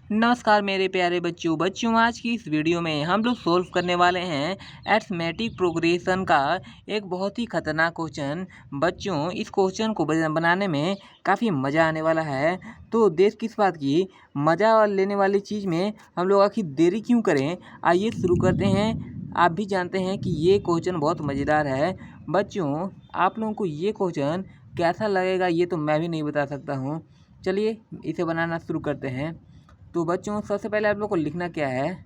नमस्कार मेरे प्यारे बच्चों आज की इस वीडियो में हम लोग सोल्व करने वाले हैं अरिथमेटिक प्रोग्रेशन का एक बहुत ही खतरनाक क्वेश्चन। बच्चों इस क्वेश्चन को बनाने में काफ़ी मज़ा आने वाला है। तो देर किस बात की, मज़ा लेने वाली चीज़ में हम लोग आखिर देरी क्यों करें, आइए शुरू करते हैं। आप भी जानते हैं कि ये क्वेश्चन बहुत मज़ेदार है। बच्चों आप लोगों को ये क्वेश्चन कैसा लगेगा ये तो मैं भी नहीं बता सकता हूँ। चलिए इसे बनाना शुरू करते हैं। तो बच्चों सबसे पहले आप लोग को लिखना क्या है,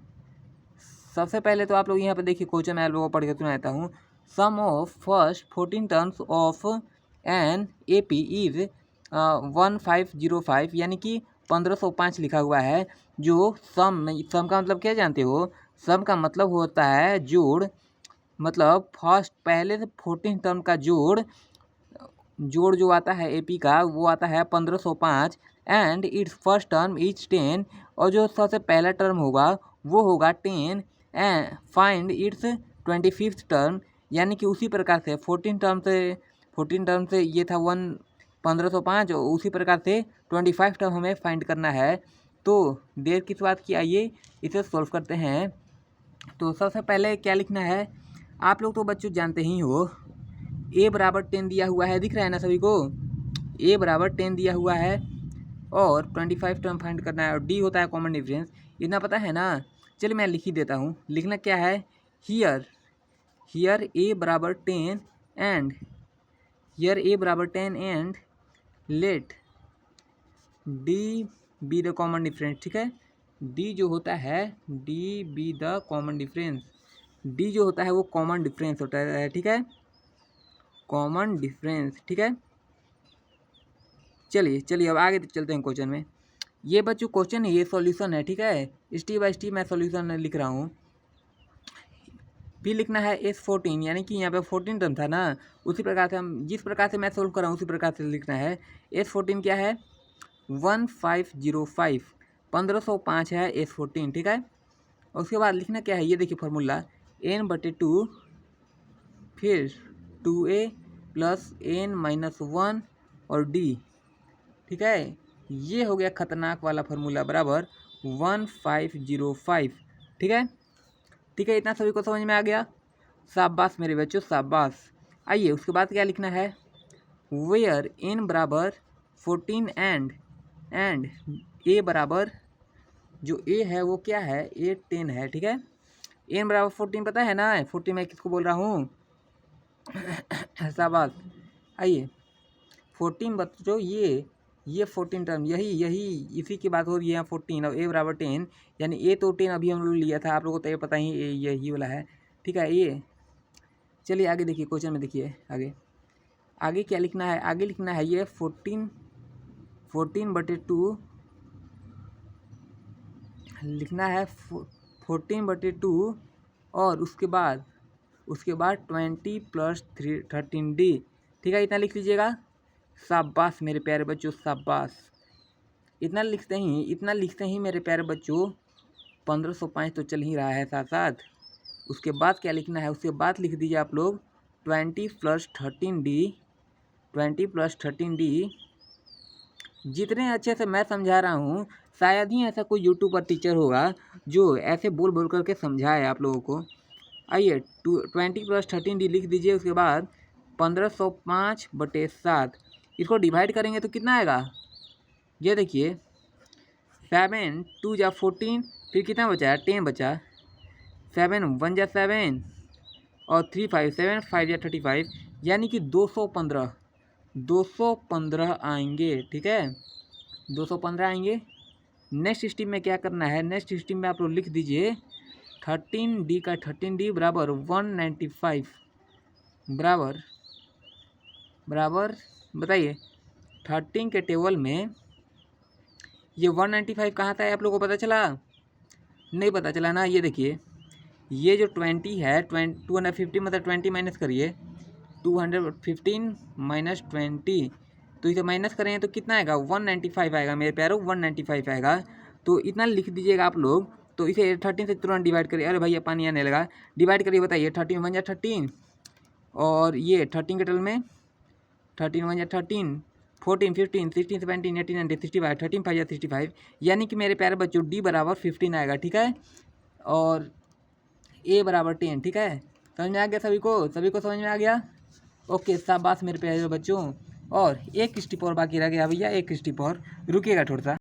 सबसे पहले तो आप लोग यहाँ पे देखिए क्वेश्चन मैं आप लोगों को पढ़ के सुनाता हूँ। Sum of first 14 terms of an A P is 1505, यानी कि 1505 लिखा हुआ है। जो सम का मतलब क्या जानते हो, सम का मतलब होता है जोड़, मतलब फर्स्ट पहले से 14 टर्म का जोड़ जो आता है एपी का वो आता है 1505 and it's first term is 10, और जो सबसे पहला टर्म होगा वो होगा 10 and find its 25th term, यानी कि उसी प्रकार से 14 टर्म से ये था 1505, और उसी प्रकार से 25 टर्म हमें फाइंड करना है। तो देर किस बात की, आइए इसे सॉल्व करते हैं। तो सबसे पहले क्या लिखना है, आप लोग तो बच्चों जानते ही हो ए बराबर 10 दिया हुआ है, दिख रहा है ना सभी को, ए बराबर 10 दिया हुआ है और 25 टर्म फाइंड करना है, और डी होता है कॉमन डिफरेंस, इतना पता है ना। चलिए मैं लिख ही देता हूँ। लिखना क्या है, हियर ए बराबर 10 and let D be the common difference. ठीक है, डी जो होता है, D be the common difference, D जो होता है वो कॉमन डिफरेंस होता है। ठीक है, कॉमन डिफरेंस। ठीक है, चलिए अब आगे चलते हैं क्वेश्चन में। ये बच्चों क्वेश्चन है, ये सॉल्यूशन है। ठीक है, स्टेप बाय स्टेप मैं सॉल्यूशन लिख रहा हूँ। फिर लिखना है S14, यानी कि यहाँ पे 14 टर्म था ना, उसी प्रकार से हम जिस प्रकार से मैं सोल्व कर रहा हूँ उसी प्रकार से लिखना है। S14 क्या है, 1505, 1505 है S14। ठीक है, और उसके बाद लिखना क्या है, ये देखिए फार्मूला n/2 फिर 2a प्लस n-1 और d। ठीक है, ये हो गया खतरनाक वाला फार्मूला बराबर 1505। ठीक है, इतना सभी को समझ में आ गया, शाबाश मेरे बच्चों शाबाश। आइए उसके बाद क्या लिखना है, वेयर n बराबर 14 एंड a बराबर, जो a है वो क्या है, a 10 है। ठीक है, n बराबर 14 पता है ना, 14 मैं किसको बोल रहा हूँ, शाबाश। आइए 14 बच्चों, ये 14 टर्म यही इसी की बात हो रही है 14, और ए बराबर 10, यानी ए तो 10 अभी हम लोग लिया था, आप लोगों को तो ये पता ही यही वाला है। ठीक है, ये चलिए आगे देखिए क्वेश्चन में, देखिए आगे क्या लिखना है, आगे लिखना है ये 14/2 लिखना है, 14/2 और उसके बाद 20 + 13d। ठीक है, इतना लिख लीजिएगा, शाबाश मेरे प्यारे बच्चों शाबाश। इतना लिखते ही मेरे प्यारे बच्चों 1505 तो चल ही रहा है साथ साथ। उसके बाद क्या लिखना है, उसके बाद लिख दीजिए आप लोग 20 + 13d। जितने अच्छे से मैं समझा रहा हूँ शायद ही ऐसा कोई यूट्यूब पर टीचर होगा जो ऐसे बोल बोल करके समझाए आप लोगों को। आइए 20 + 13d लिख दीजिए, उसके बाद 1505/7 इसको डिवाइड करेंगे तो कितना आएगा, ये देखिए 7 2 जा 14, फिर कितना बचा, 10 बचा, 7 1 जा 7 और 3 5 7 5 जा 35, यानी कि 215 आएंगे। ठीक है, 215 आएंगे। नेक्स्ट स्टेप में क्या करना है, नेक्स्ट स्टेप में आप लोग लिख दीजिए 13d का 13d बराबर 195 बराबर बताइए 13 के टेबल में ये 195 कहाँ था, आप लोगों को पता चला, नहीं पता चला ना। ये देखिए ये जो 20 है, 250 मतलब 20 माइनस करिए, 215 माइनस 20, तो इसे माइनस करेंगे तो कितना आएगा, 195 आएगा मेरे प्यारों, 195 आएगा। तो इतना लिख दीजिएगा आप लोग। तो इसे 13 से तुरंत डिवाइड करिए, अरे भैया पानी आने लगा, डिवाइड करिए, बताइए 13 1 जा 13 और ये 13 के टल में 13 1 जा 13 14, 15, 16, 17, 18, 19, 65, 13, 5 या 65, यानी कि मेरे प्यारे बच्चों D बराबर 15 आएगा, ठीक है, और A बराबर 10, ठीक है। समझ में आ गया सभी को समझ में आ गया? ओके, शाबाश मेरे प्यारे बच्चों। और एक स्टेप और बाकी रह गया भैया, एक स्टेप और, रुकिएगा थोड़ा सा।